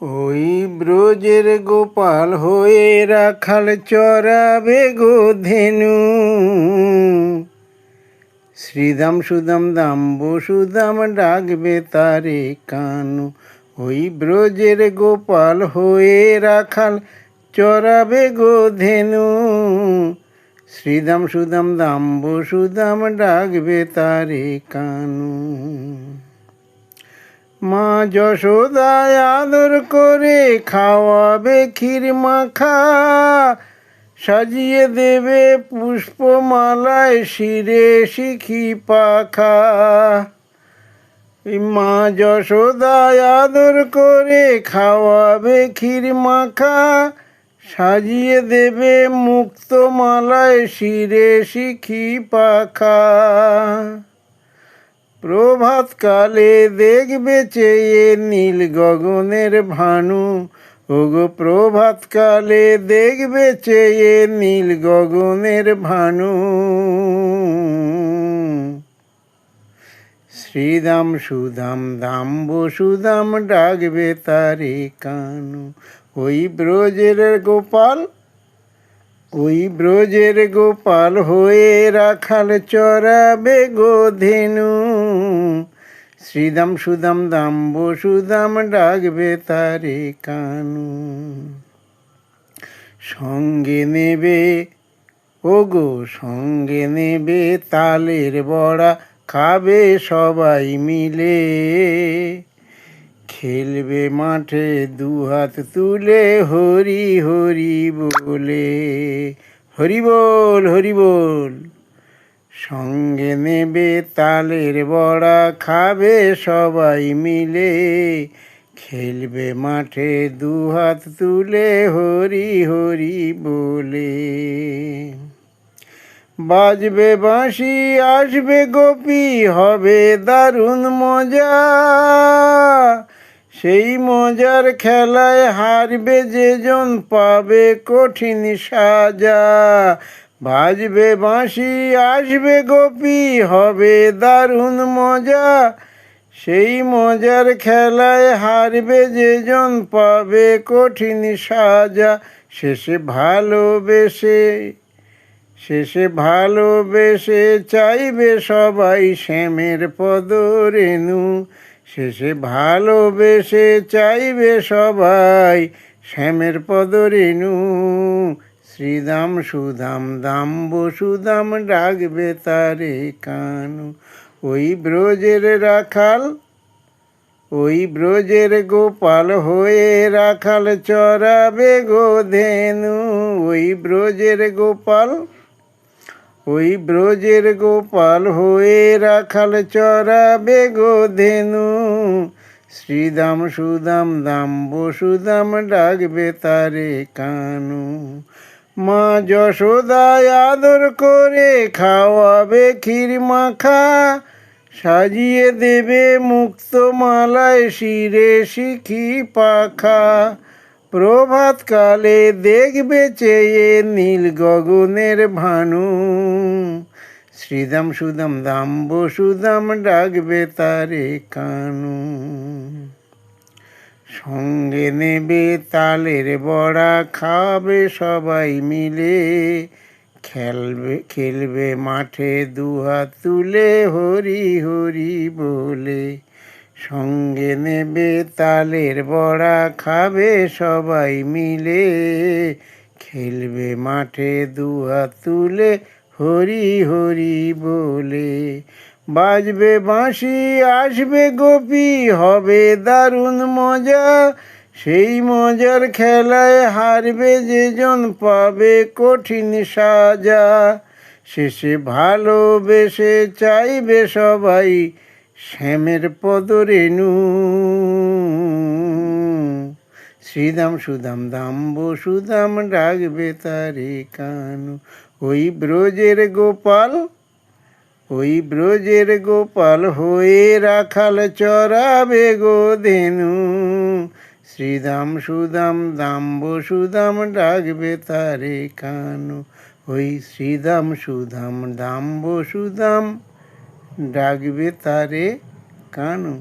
ওই ব্রজের গোপাল হয়ে রাখাল চরাবে গো ধেনু। শ্রীদাম সুদাম দাম বসুদাম ডাকবে তারে কানু। ওই ব্রজের গোপাল হয়ে রাখাল চরাবে গো ধেনু। শ্রীদাম সুদাম দাম বসুদাম ডাকবে তারে কানু। মা যশোদায় আদর করে খাওয়াবে ক্ষীর মাখা, সাজিয়ে দেবে পুষ্পমালায় শিরে শিখি পাখা। মা যশোদায় আদর করে খাওয়াবে ক্ষীর মাখা, সাজিয়ে দেবে মুক্তমালায় শিরে শিখি পাখা। প্রভাতকালে দেখবে চেয়ে নীল গগনের ভানু। ওগো প্রভাতকালে দেখবে চেয়ে নীল গগনের ভানু। শ্রীদাম সুদাম দাম বসুদাম ডাকবে তারে কানু। ওই ব্রজের গোপাল, ওই ব্রজের গোপাল হয়ে রাখাল চরাবে গো ধেনু। শ্রীদাম সুদাম দাম বসুদাম ডাকবে তারে কানু। সঙ্গে নেবে ওগো সঙ্গে নেবে তালের বড়া, খাবে সবাই মিলে। খেলবে মাঠে দুহাত তুলে হরি হরি বলে। হরি বল হরি বল। সঙ্গে নেবে তালের বড়া, খাবে সবাই মিলে। খেলবে মাঠে দুহাত তুলে হরি হরি বলে। বাজবে বাঁশি আসবে গোপী, হবে দারুণ মজা। সেই মজার খেলায় হারবে যেজন, পাবে কঠিন সাজা। বাজবে বাঁশি আসবে গোপী, হবে দারুণ মজা। সেই মজার খেলায় হারবে যেজন, পাবে কঠিন সাজা। শেষে ভালোবেসে চাইবে সবাই শ্যামের পদরেণু। শেষে ভালোবেসে চাইবে সবাই শ্যামের পদরেণু। শ্রীদাম সুদাম দাম বসুদাম ডাকবে তারে কানু। ওই ব্রজের রাখাল, ওই ব্রজের গোপাল হয়ে রাখাল চরাবে গো ধেনু। ওই ব্রজের গোপাল, ওই ব্রজের গোপাল হয়ে রাখাল চরাবে গো ধেনু। শ্রীদাম সুদাম দাম বসুদাম ডাকবে তারে কানু। মা যশোদায় আদর করে খাওয়াবে ক্ষীর মাখা, সাজিয়ে দেবে মুক্তমালায় শিরে শিখি পাখা। প্রভাতকালে দেখবে চেয়ে নীল গগনের ভানু। শ্রীদাম সুদাম দাম বসুদাম ডাকবে তারে কানু। সঙ্গে নেবে তালের বড়া, খাবে সবাই মিলে। খেলবে মাঠে দুহাত তুলে হরি হরি বলে। সঙ্গে নেবে তালের বড়া, খাবে সবাই মিলে। খেলবে মাঠে দুহাত তুলে হরি হরি বলে। বাজবে বাঁশি আসবে গোপী, হবে দারুণ মজা। সেই মজার খেলায় হারবে যেজন, পাবে কঠিন সাজা। শেষে ভালোবেসে চাইবে সবাই শ্যামের পদরেণু। শ্রীদাম সুদাম দাম বসুদাম ডাকবে তারে কানু। ওই ব্রজের গোপাল, ওই ব্রজের গোপাল হয়ে রাখাল চরাবে গো ধেনু। শ্রীদাম সুদাম দাম বসুদাম ডাকবে তারে কানু। ওই শ্রীদাম সুদাম দাম বসুদাম ডাকবে তারে কানু।